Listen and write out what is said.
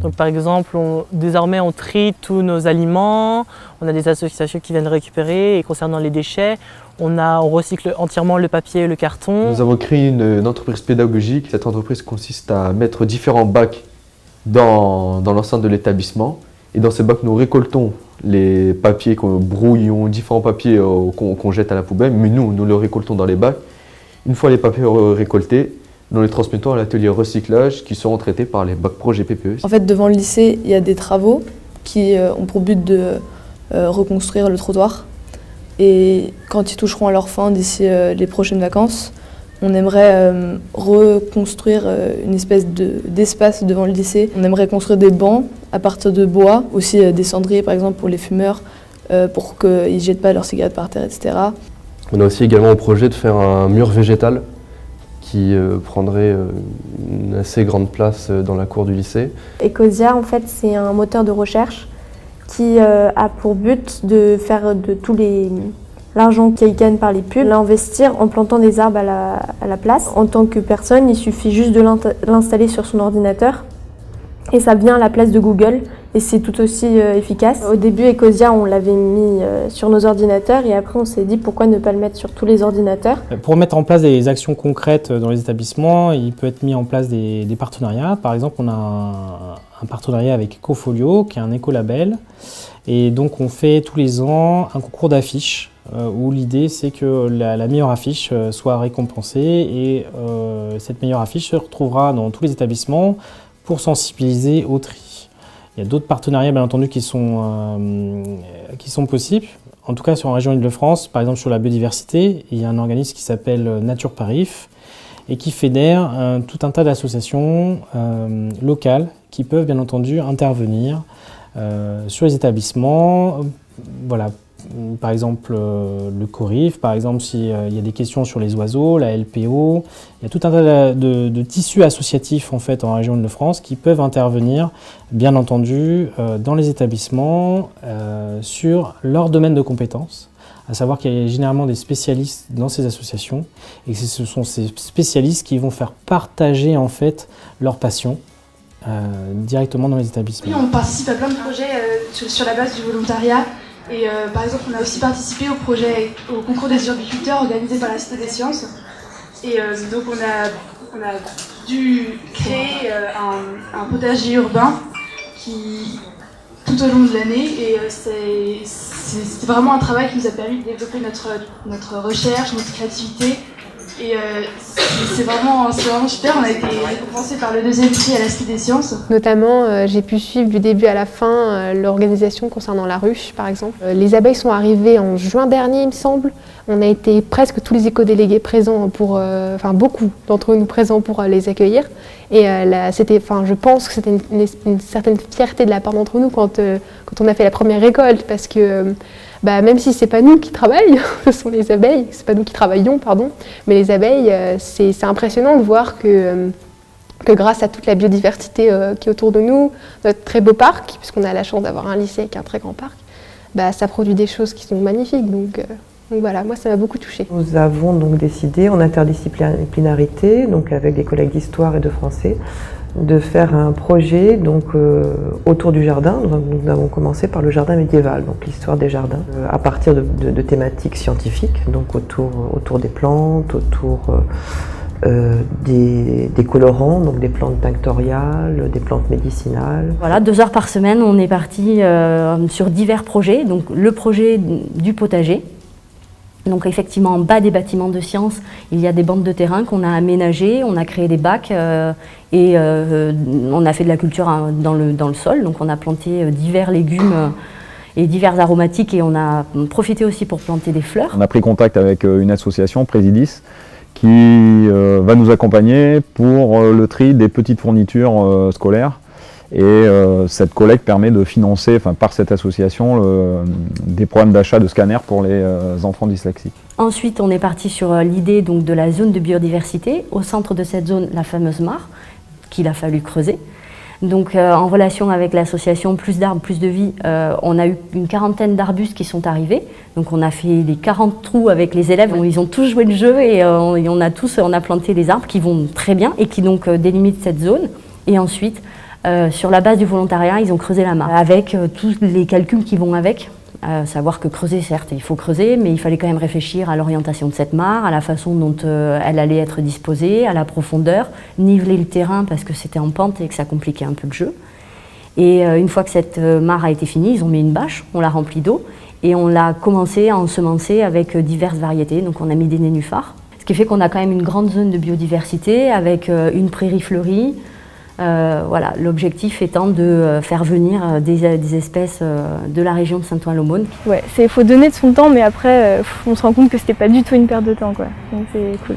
Donc par exemple, désormais on trie tous nos aliments, on a des associations qui viennent récupérer, et concernant les déchets, on recycle entièrement le papier et le carton. Nous avons créé une entreprise pédagogique. Cette entreprise consiste à mettre différents bacs dans l'enceinte de l'établissement. Et dans ces bacs, nous récoltons les papiers, brouillons, différents papiers qu'on jette à la poubelle, mais nous les récoltons dans les bacs. Une fois les papiers récoltés, nous les transmettons à l'atelier recyclage qui seront traités par les bacs projets PPE. En fait, devant le lycée, il y a des travaux qui ont pour but de reconstruire le trottoir. Et quand ils toucheront à leur fin d'ici les prochaines vacances, on aimerait reconstruire une espèce d'espace devant le lycée. On aimerait construire des bancs à partir de bois, aussi des cendriers par exemple pour les fumeurs, pour qu'ils ne jettent pas leurs cigarettes par terre, etc. On a aussi également au projet de faire un mur végétal qui prendrait une assez grande place dans la cour du lycée. Ecosia, en fait, c'est un moteur de recherche qui a pour but de faire de l'argent qu'il gagne par les pubs, l'investir en plantant des arbres à la place. En tant que personne, il suffit juste de l'installer sur son ordinateur et ça vient à la place de Google et c'est tout aussi efficace. Au début, Ecosia, on l'avait mis sur nos ordinateurs et après on s'est dit pourquoi ne pas le mettre sur tous les ordinateurs. Pour mettre en place des actions concrètes dans les établissements, il peut être mis en place des partenariats. Par exemple, on a un partenariat avec Ecofolio, qui est un écolabel. Et donc on fait tous les ans un concours d'affiches où l'idée c'est que la meilleure affiche soit récompensée et cette meilleure affiche se retrouvera dans tous les établissements pour sensibiliser au tri. Il y a d'autres partenariats bien entendu qui sont possibles, en tout cas sur la région Île-de-France, par exemple sur la biodiversité, il y a un organisme qui s'appelle Nature Parif et qui fédère tout un tas d'associations locales qui peuvent bien entendu intervenir sur les établissements. Voilà. Par exemple le CORIF, par exemple s'il y a des questions sur les oiseaux, la LPO, il y a tout un tas de tissus associatifs en fait en région Île-de-France qui peuvent intervenir bien entendu dans les établissements sur leur domaine de compétences, à savoir qu'il y a généralement des spécialistes dans ces associations et que ce sont ces spécialistes qui vont faire partager en fait leur passion directement dans les établissements. Oui, on participe à plein de projets sur la base du volontariat. Et par exemple, on a aussi participé au concours des urbiculteurs organisé par la Cité des Sciences. Et donc on a dû créer un potager urbain tout au long de l'année. Et c'est vraiment un travail qui nous a permis de développer notre recherche, notre créativité. Et c'est vraiment super, on a été récompensé par le 2e prix à la Cité des Sciences. Notamment, j'ai pu suivre du début à la fin l'organisation concernant la ruche, par exemple. Les abeilles sont arrivées en juin dernier, il me semble. On a été presque tous les éco-délégués présents beaucoup d'entre nous présents pour les accueillir. Et je pense que c'était une certaine fierté de la part d'entre nous quand on a fait la première récolte, parce que même si c'est pas nous qui travaillons, ce sont les abeilles, c'est pas nous qui travaillons, pardon, mais les abeilles, c'est impressionnant de voir que grâce à toute la biodiversité qui est autour de nous, notre très beau parc, puisqu'on a la chance d'avoir un lycée avec un très grand parc, ça produit des choses qui sont magnifiques. Donc voilà, moi ça m'a beaucoup touchée. Nous avons donc décidé en interdisciplinarité, donc avec des collègues d'histoire et de français, de faire un projet autour du jardin. Nous avons commencé par le jardin médiéval, donc l'histoire des jardins, à partir de thématiques scientifiques, donc autour des plantes, autour des colorants, donc des plantes tinctoriales, des plantes médicinales. Voilà, 2 heures par semaine, on est parti sur divers projets. Donc le projet du potager. Donc effectivement, en bas des bâtiments de sciences, il y a des bandes de terrain qu'on a aménagées, on a créé des bacs et on a fait de la culture dans le sol. Donc on a planté divers légumes et divers aromatiques et on a profité aussi pour planter des fleurs. On a pris contact avec une association, Présidis, qui va nous accompagner pour le tri des petites fournitures scolaires. Et cette collecte permet de financer, par cette association, des programmes d'achat de scanners pour les enfants dyslexiques. Ensuite, on est parti sur l'idée de la zone de biodiversité. Au centre de cette zone, la fameuse mare, qu'il a fallu creuser. Donc, en relation avec l'association Plus d'arbres, plus de vie, on a eu une 40aine d'arbustes qui sont arrivés. Donc, on a fait les 40 trous avec les élèves. Ils ont tous joué le jeu et on a planté des arbres qui vont très bien et qui donc délimitent cette zone. Et ensuite, Sur la base du volontariat, ils ont creusé la mare avec tous les calculs qui vont avec. Savoir que creuser, certes, il faut creuser, mais il fallait quand même réfléchir à l'orientation de cette mare, à la façon dont elle allait être disposée, à la profondeur, niveler le terrain parce que c'était en pente et que ça compliquait un peu le jeu. Et une fois que cette mare a été finie, ils ont mis une bâche, on l'a remplie d'eau et on l'a commencé à ensemencer avec diverses variétés. Donc on a mis des nénuphars, ce qui fait qu'on a quand même une grande zone de biodiversité avec une prairie fleurie. Voilà, l'objectif étant de faire venir des espèces de la région de Saint-Ouen-l'Aumône. Ouais, il faut donner de son temps, mais après, on se rend compte que c'était pas du tout une perte de temps, quoi. Donc c'est cool.